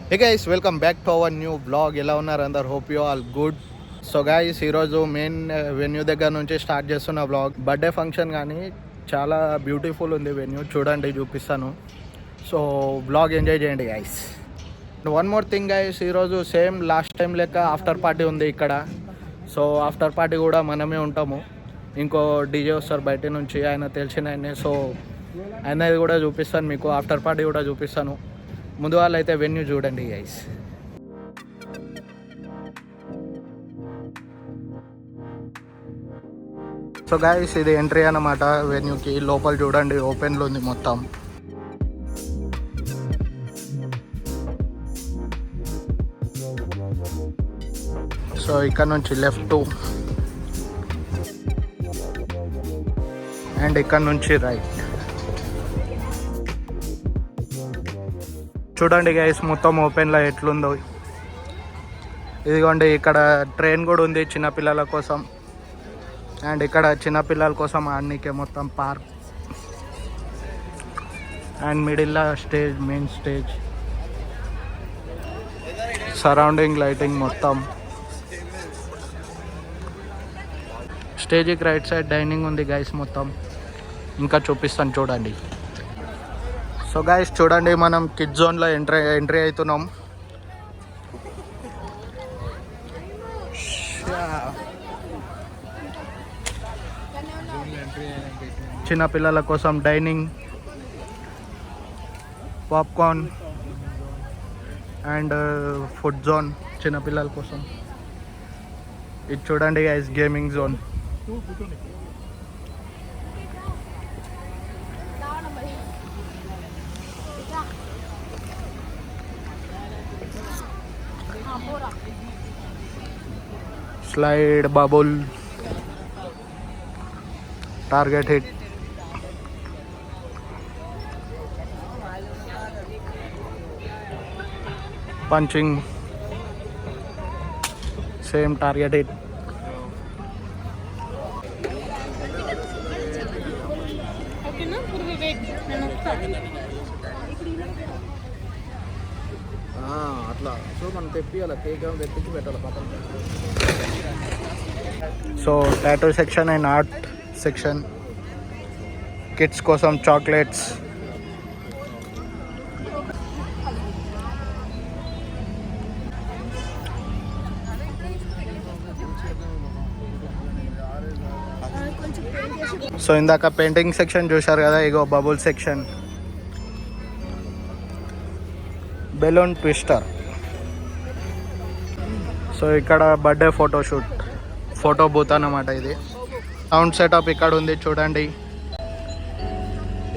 Hey guys welcome back to our new blog. ఎలా ఉన్నారు అందరు? Hope you all good. So guys ఈరోజు main venue దగ్గర నుంచి స్టార్ట్ చేస్తున్న బ్లాగ్. బర్త్డే ఫంక్షన్ కానీ చాలా బ్యూటిఫుల్ ఉంది వెన్యూ, చూడండి చూపిస్తాను. సో బ్లాగ్ ఎంజాయ్ చేయండి guys. One more thing guys, ఈరోజు సేమ్ లాస్ట్ టైం లెక్క ఆఫ్టర్ పార్టీ ఉంది ఇక్కడ. సో ఆఫ్టర్ పార్టీ కూడా మనమే ఉంటాము. ఇంకో డీజే వస్తారు బయట నుంచి, ఆయన తెలిసిన ఆయనే. సో ఆయనది కూడా చూపిస్తాను మీకు, ఆఫ్టర్ పార్టీ కూడా చూపిస్తాను. ముందు వాళ్ళు అయితే వెన్యూ చూడండి గైస్. సో గైస్ ఇది ఎంట్రీ అన్నమాట వెన్యూకి. లోపల చూడండి ఓపెన్లో ఉంది మొత్తం. సో ఇక్కడ నుంచి లెఫ్ట్ అండ్ ఇక్కడ నుంచి రైట్. చూడండి గైస్ మొత్తం ఓపెన్లో ఎట్లుందో. ఇదిగోండి ఇక్కడ ట్రైన్ కూడా ఉంది చిన్నపిల్లల కోసం. అండ్ ఇక్కడ చిన్నపిల్లల కోసం ఆడనీకే మొత్తం పార్క్. అండ్ మిడిల్లో stage, main stage, surrounding lighting మొత్తం. స్టేజ్కి రైట్ సైడ్ డైనింగ్ ఉంది గైస్ మొత్తం. ఇంకా చూపిస్తాను చూడండి. సో గైస్ చూడండి మనం కిడ్స్ జోన్లో ఎంట్రీ అవుతున్నాం. చిన్నపిల్లల కోసం dining, popcorn and food zone చిన్నపిల్లల కోసం. ఇది చూడండి guys gaming zone. Slide, bubble, target hit, punching, same target hit. అట్లా సో మనం తెప్పియాలి, కేక్ తెప్పించి పెట్టాలి పక్కన. So tattoo section and art section. Kids కోసం చాక్లెట్స్. సో ఇందాక పెయింటింగ్ సెక్షన్ చూశారు కదా, ఇగో bubble section, balloon twister. So ఇక్కడ బర్త్డే ఫోటోషూట్, ఫోటో బూత్ అన్నమాట ఇది. సౌండ్ సెటప్ ఇక్కడ ఉంది చూడండి.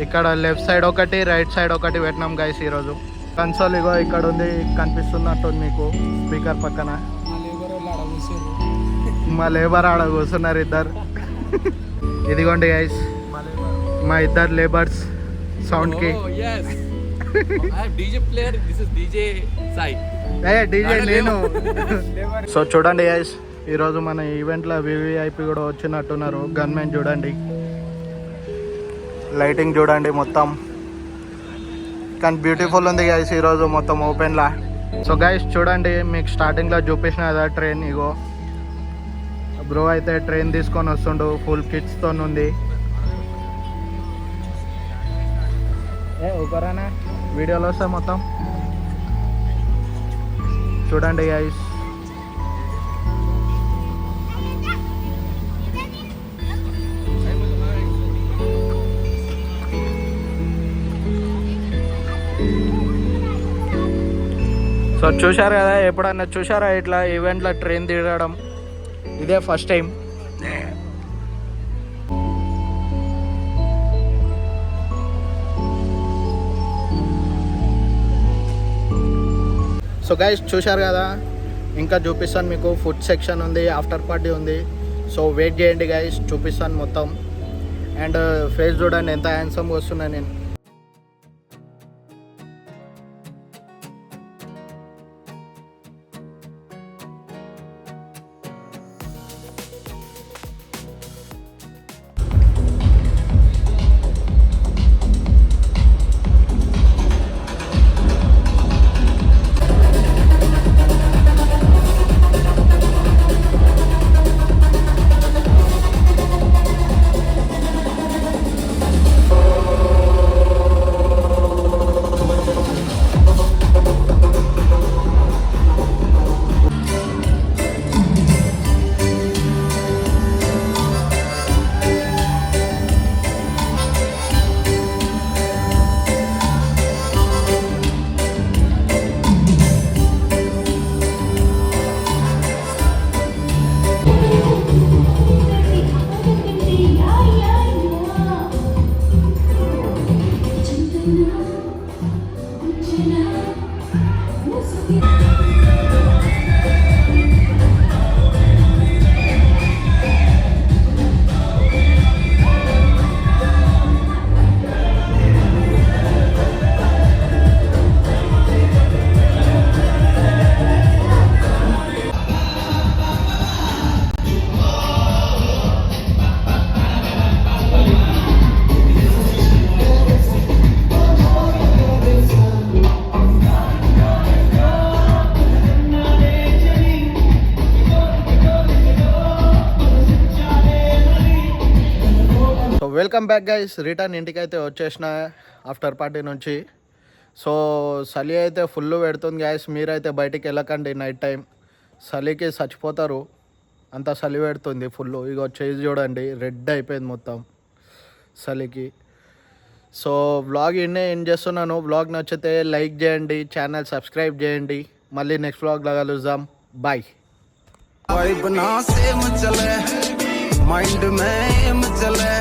ఇక్కడ లెఫ్ట్ సైడ్ ఒకటి, రైట్ సైడ్ ఒకటి పెట్టినాం గైస్ ఈరోజు. కన్సోల్ ఇగో ఇక్కడ ఉంది, కనిపిస్తున్నట్టుంది మీకు స్పీకర్ పక్కన. మా లేబర్ ఆడ కూర్చున్నారు ఇద్దరు. ఇదిగోండి గైస్ మా ఇద్దరు లేబర్స్ సౌండ్కి. డీజే నేను. సో చూడండి గైస్ ఈరోజు మన ఈవెంట్లో వివిఐపి కూడా వచ్చినట్టున్నారు. గన్మెన్ చూడండి, లైటింగ్ చూడండి మొత్తం. కానీ బ్యూటిఫుల్ ఉంది గైస్ ఈరోజు మొత్తం ఓపెన్లా. సో గైస్ చూడండి మీకు స్టార్టింగ్లో చూపించిన కదా ట్రైన్, ఇగో బ్రో అయితే ట్రైన్ తీసుకొని వస్తుండు, ఫుల్ కిడ్స్తో ఉంది. ఊపరానా వీడియోలో వస్తా మొత్తం చూడండి గైస్. సో చూశారు కదా, ఎప్పుడన్నా చూసారా ఇట్లా ఈవెంట్లో ట్రైన్ తిరగడం? ఇదే ఫస్ట్ టైం. సో గైస్ చూశారు కదా, ఇంకా చూపిస్తాను మీకు. ఫుడ్ సెక్షన్ ఉంది, ఆఫ్టర్ పార్టీ ఉంది. సో వెయిట్ చేయండి గైస్, చూపిస్తాను మొత్తం. అండ్ ఫేస్ చూడండి ఎంత హ్యాండ్సమ్గా వస్తున్నా నేను. So welcome back guys, return ఇంటికి అయితే వచ్చేసిన ఆఫ్టర్ పార్టీ నుంచి. సో చలి అయితే ఫుల్ పెడుతుంది గైస్, మీరైతే బయటికి వెళ్ళకండి నైట్ టైం, చలికి చచ్చిపోతారు, అంత చలి పెడుతుంది ఫుల్. ఇగో చేసి చూడండి రెడ్ అయిపోయింది మొత్తం చలికి. సో వ్లాగ్ ఇన్నే ఏం చేస్తున్నాను, వ్లాగ్ నచ్చితే లైక్ చేయండి, ఛానల్ సబ్స్క్రైబ్ చేయండి. మళ్ళీ నెక్స్ట్ వ్లాగ్లో కలుద్దాం, బాయ్. वाइब ना सेम चले माइंड में एम चले